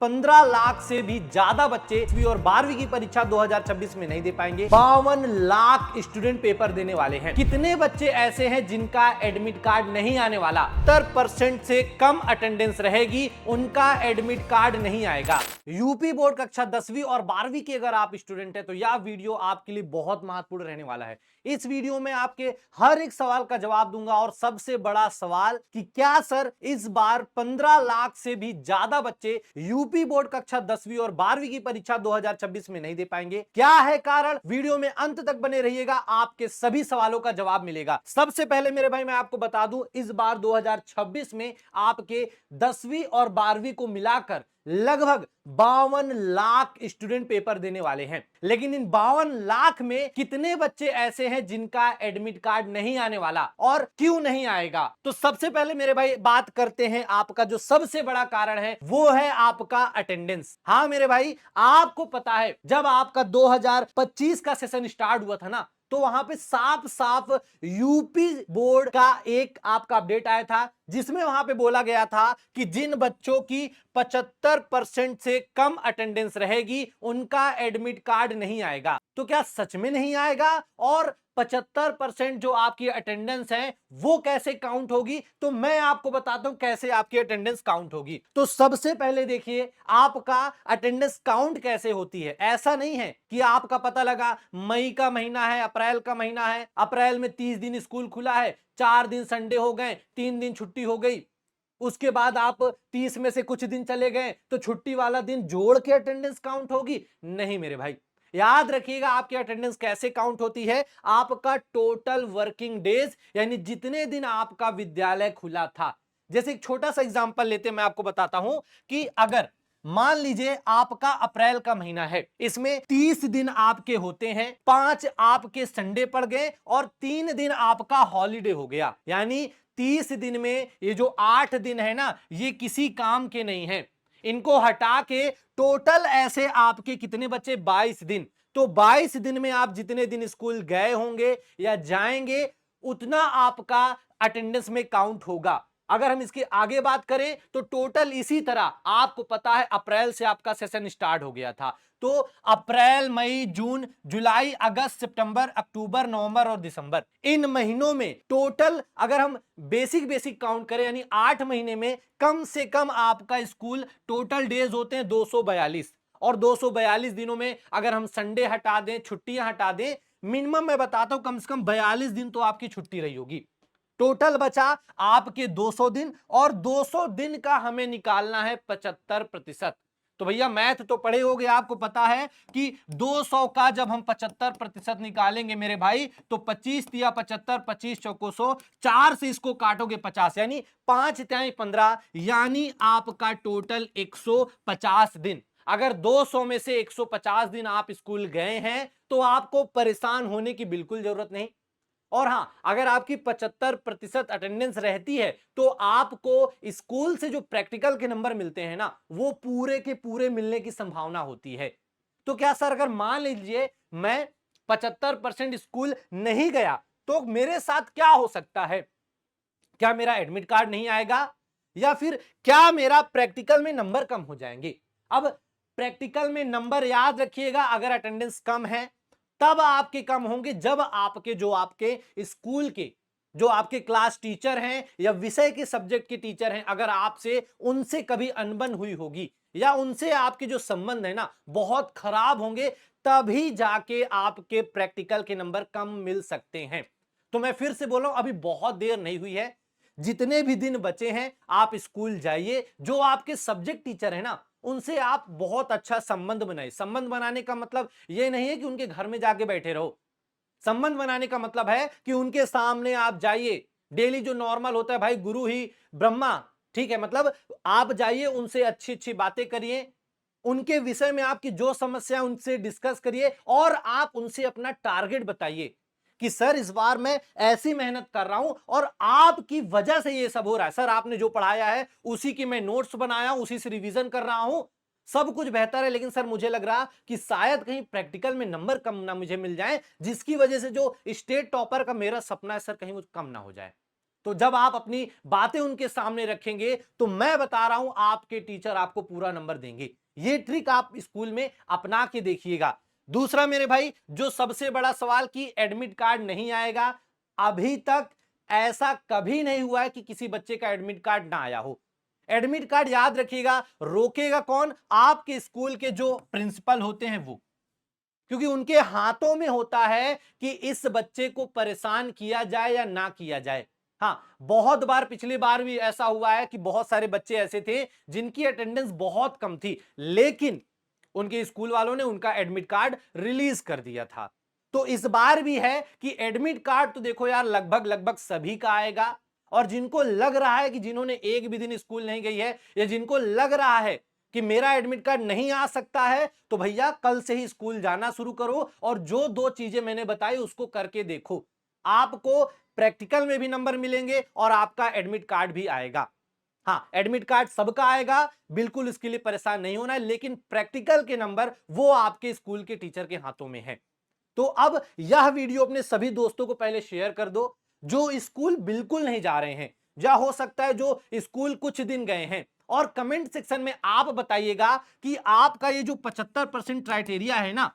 15 लाख से भी ज्यादा बच्चे 10वीं और 12वीं की परीक्षा 2026 में नहीं दे पाएंगे। 52 लाख स्टूडेंट पेपर देने वाले हैं। कितने बच्चे ऐसे हैं जिनका एडमिट कार्ड नहीं आने वाला? 70% से कम अटेंडेंस रहेगी, उनका एडमिट कार्ड नहीं आएगा। यूपी बोर्ड कक्षा 10वीं और 12वीं के अगर आप स्टूडेंट हैं तो यह वीडियो आपके लिए बहुत महत्वपूर्ण रहने वाला है। इस वीडियो में आपके हर एक सवाल का जवाब दूंगा और सबसे बड़ा सवाल कि क्या सर इस बार 15 लाख से भी ज्यादा बच्चे यूपी बोर्ड कक्षा 10वीं और 12वीं की परीक्षा 2026 में नहीं दे पाएंगे? क्या है कारण? वीडियो में अंत तक बने रहिएगा, आपके सभी सवालों का जवाब मिलेगा। सबसे पहले मेरे भाई मैं आपको बता दूं, इस बार 2026 में आपके 10वीं और 12वीं को मिलाकर लगभग 52 लाख स्टूडेंट पेपर देने वाले हैं। लेकिन इन 52 लाख में कितने बच्चे ऐसे हैं जिनका एडमिट कार्ड नहीं आने वाला और क्यों नहीं आएगा? तो सबसे पहले मेरे भाई बात करते हैं, आपका जो सबसे बड़ा कारण है वो है आपका अटेंडेंस। हाँ मेरे भाई, आपको पता है जब आपका 2025 का सेशन स्टार्ट हुआ था ना, तो वहां पे साफ साफ यूपी बोर्ड का एक आपका अपडेट आया था, जिसमें वहां पे बोला गया था कि जिन बच्चों की 75% से कम अटेंडेंस रहेगी उनका एडमिट कार्ड नहीं आएगा। तो क्या सच में नहीं आएगा? और 75% जो आपकी अटेंडेंस है वो कैसे काउंट होगी? तो मैं आपको बताता हूं कैसे आपकी अटेंडेंस काउंट होगी। तो सबसे पहले देखिए, आपका अटेंडेंस काउंट कैसे होती है। ऐसा नहीं है कि आपका पता लगा मई का महीना है, अप्रैल का महीना है, अप्रैल में 30 दिन स्कूल खुला है, 4 दिन संडे हो गए, 3 दिन छुट्टी हो गई, उसके बाद आप 30 में से कुछ दिन चले गए तो छुट्टी वाला दिन जोड़ के अटेंडेंस काउंट होगी। नहीं मेरे भाई, याद रखिएगा आपकी अटेंडेंस कैसे काउंट होती है। आपका टोटल वर्किंग डेज, यानी जितने दिन आपका विद्यालय खुला था। जैसे एक छोटा सा एग्जांपल लेते हैं, मैं आपको बताता हूं कि अगर मान लीजिए आपका अप्रैल का महीना है, इसमें 30 दिन आपके होते हैं, 5 आपके संडे पड़ गए और 3 दिन आपका हॉलीडे हो गया। यानी 30 दिन में ये जो 8 दिन है ना, ये किसी काम के नहीं है। इनको हटा के टोटल ऐसे आपके कितने बचे? 22 दिन। तो 22 दिन में आप जितने दिन स्कूल गए होंगे या जाएंगे, उतना आपका अटेंडेंस में काउंट होगा। अगर हम इसकी आगे बात करें तो टोटल इसी तरह, आपको पता है अप्रैल से आपका सेशन स्टार्ट हो गया था, तो अप्रैल, मई, जून, जुलाई, अगस्त, सितंबर, अक्टूबर, नवंबर और दिसंबर, इन महीनों में टोटल अगर हम बेसिक काउंट करें, यानी 8 महीने में कम से कम आपका स्कूल टोटल डेज होते हैं 242। और 242 दिनों में अगर हम संडे हटा दें, छुट्टियां हटा दें, मिनिमम मैं बताता हूं कम से कम 42 दिन तो आपकी छुट्टी रही होगी। टोटल बचा आपके 200 दिन, और 200 दिन का हमें निकालना है 75%। तो भैया मैथ तो पढ़े होगे, आपको पता है कि 200 का जब हम 75% निकालेंगे मेरे भाई, तो 25 तिया 75, 25 चौको 100, 4 से इसको काटोगे 50, यानी 5 तिहाई 15, यानी आपका टोटल 150 दिन। अगर 200 में से 150 दिन आप स्कूल गए हैं तो आपको परेशान होने की बिल्कुल जरूरत नहीं। और हां, अगर आपकी 75% अटेंडेंस रहती है तो आपको स्कूल से जो प्रैक्टिकल के नंबर मिलते हैं ना, वो पूरे के पूरे मिलने की संभावना होती है। तो क्या सर, अगर मान लीजिए मैं 75% स्कूल नहीं गया तो मेरे साथ क्या हो सकता है? क्या मेरा एडमिट कार्ड नहीं आएगा, या फिर क्या मेरा प्रैक्टिकल में नंबर कम हो जाएंगे? अब प्रैक्टिकल में नंबर याद रखिएगा, अगर अटेंडेंस कम है तब आपके कम होंगे जब आपके जो आपके स्कूल के जो आपके क्लास टीचर हैं या विषय के सब्जेक्ट के टीचर हैं, अगर आपसे उनसे कभी अनबन हुई होगी या उनसे आपके जो संबंध है ना बहुत खराब होंगे, तभी जाके आपके प्रैक्टिकल के नंबर कम मिल सकते हैं। तो मैं फिर से बोल रहा हूं, अभी बहुत देर नहीं हुई है, जितने भी दिन बचे हैं आप स्कूल जाइए, जो आपके सब्जेक्ट टीचर है ना उनसे आप बहुत अच्छा संबंध बनाइए। संबंध बनाने का मतलब यह नहीं है कि उनके घर में जाके बैठे रहो। संबंध बनाने का मतलब है कि उनके सामने आप जाइए, डेली जो नॉर्मल होता है भाई, गुरु ही ब्रह्मा, ठीक है, मतलब आप जाइए, उनसे अच्छी अच्छी बातें करिए, उनके विषय में आपकी जो समस्या उनसे डिस्कस करिए, और आप उनसे अपना टारगेट बताइए कि सर इस बार मैं ऐसी मेहनत कर रहा हूं और आपकी वजह से ये सब हो रहा है। सर आपने जो पढ़ाया है उसी की मैं नोट्स बनाया हूं, उसी से रिवीजन कर रहा हूं, सब कुछ बेहतर है, लेकिन सर मुझे लग रहा कि शायद कहीं प्रैक्टिकल में नंबर कम ना मुझे मिल जाए, जिसकी वजह से जो स्टेट टॉपर का मेरा सपना है सर कहीं वो कम ना हो जाए। तो जब आप अपनी बातें उनके सामने रखेंगे तो मैं बता रहा हूं आपके टीचर आपको पूरा नंबर देंगे। ये ट्रिक आप स्कूल में अपना के देखिएगा। दूसरा मेरे भाई, जो सबसे बड़ा सवाल कि एडमिट कार्ड नहीं आएगा, अभी तक ऐसा कभी नहीं हुआ है कि किसी बच्चे का एडमिट कार्ड ना आया हो। एडमिट कार्ड याद रखिएगा, रोकेगा कौन? आपके स्कूल के जो प्रिंसिपल होते हैं वो, क्योंकि उनके हाथों में होता है कि इस बच्चे को परेशान किया जाए या ना किया जाए। हाँ, बहुत बार पिछली बार भी ऐसा हुआ है कि बहुत सारे बच्चे ऐसे थे जिनकी अटेंडेंस बहुत कम थी, लेकिन उनके स्कूल वालों ने उनका एडमिट कार्ड रिलीज कर दिया था। तो इस बार भी है कि एडमिट कार्ड तो देखो यार लगभग लगभग सभी का आएगा, और जिनको लग रहा है कि जिन्होंने एक भी दिन स्कूल नहीं गई है, या जिनको लग रहा है कि मेरा एडमिट कार्ड नहीं आ सकता है, तो भैया कल से ही स्कूल जाना शुरू करो और जो 2 चीजें मैंने बताई उसको करके देखो। आपको प्रैक्टिकल में भी नंबर मिलेंगे और आपका एडमिट कार्ड भी आएगा। हाँ, एडमिट कार्ड सबका आएगा, बिल्कुल इसके लिए परेशान नहीं होना है, लेकिन प्रैक्टिकल के नंबर वो आपके स्कूल के टीचर के हाथों में है। तो अब यह वीडियो अपने सभी दोस्तों को पहले शेयर कर दो जो स्कूल बिल्कुल नहीं जा रहे हैं, या हो सकता है जो स्कूल कुछ दिन गए हैं, और कमेंट सेक्शन में आप बताइएगा कि आपका ये जो 75% क्राइटेरिया है ना,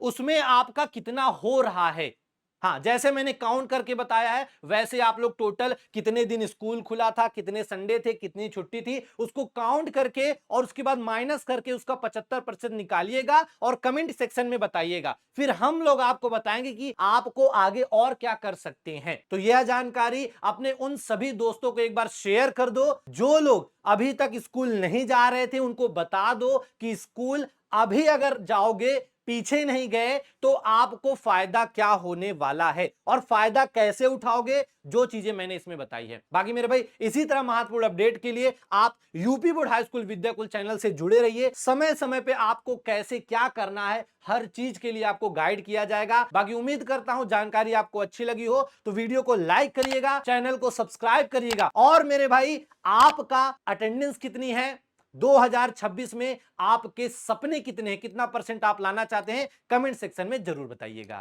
उसमें आपका कितना हो रहा है। हाँ, जैसे मैंने काउंट करके बताया है वैसे आप लोग टोटल कितने दिन स्कूल खुला था, कितने संडे थे, कितनी छुट्टी थी, उसको काउंट करके और उसके बाद माइनस करके उसका 75% निकालिएगा और कमेंट सेक्शन में बताइएगा। फिर हम लोग आपको बताएंगे कि आपको आगे और क्या कर सकते हैं। तो यह जानकारी अपने उन सभी दोस्तों को एक बार शेयर कर दो जो लोग अभी तक स्कूल नहीं जा रहे थे, उनको बता दो कि स्कूल अभी अगर जाओगे, पीछे नहीं गए, तो आपको फायदा क्या होने वाला है और फायदा कैसे उठाओगे, जो चीजें मैंने इसमें बताई है। बाकी मेरे भाई इसी तरह महत्वपूर्ण अपडेट के लिए आप UP board high school Vidyakul channel से जुड़े रहिए। समय समय पे आपको कैसे क्या करना है, हर चीज के लिए आपको गाइड किया जाएगा। बाकी उम्मीद करता हूं जानकारी आपको अच्छी लगी हो, तो वीडियो को लाइक करिएगा, चैनल को सब्सक्राइब करिएगा। और मेरे भाई, आपका अटेंडेंस कितनी है 2026 में, आपके सपने कितने हैं, कितना % आप लाना चाहते हैं, कमेंट सेक्शन में जरूर बताइएगा।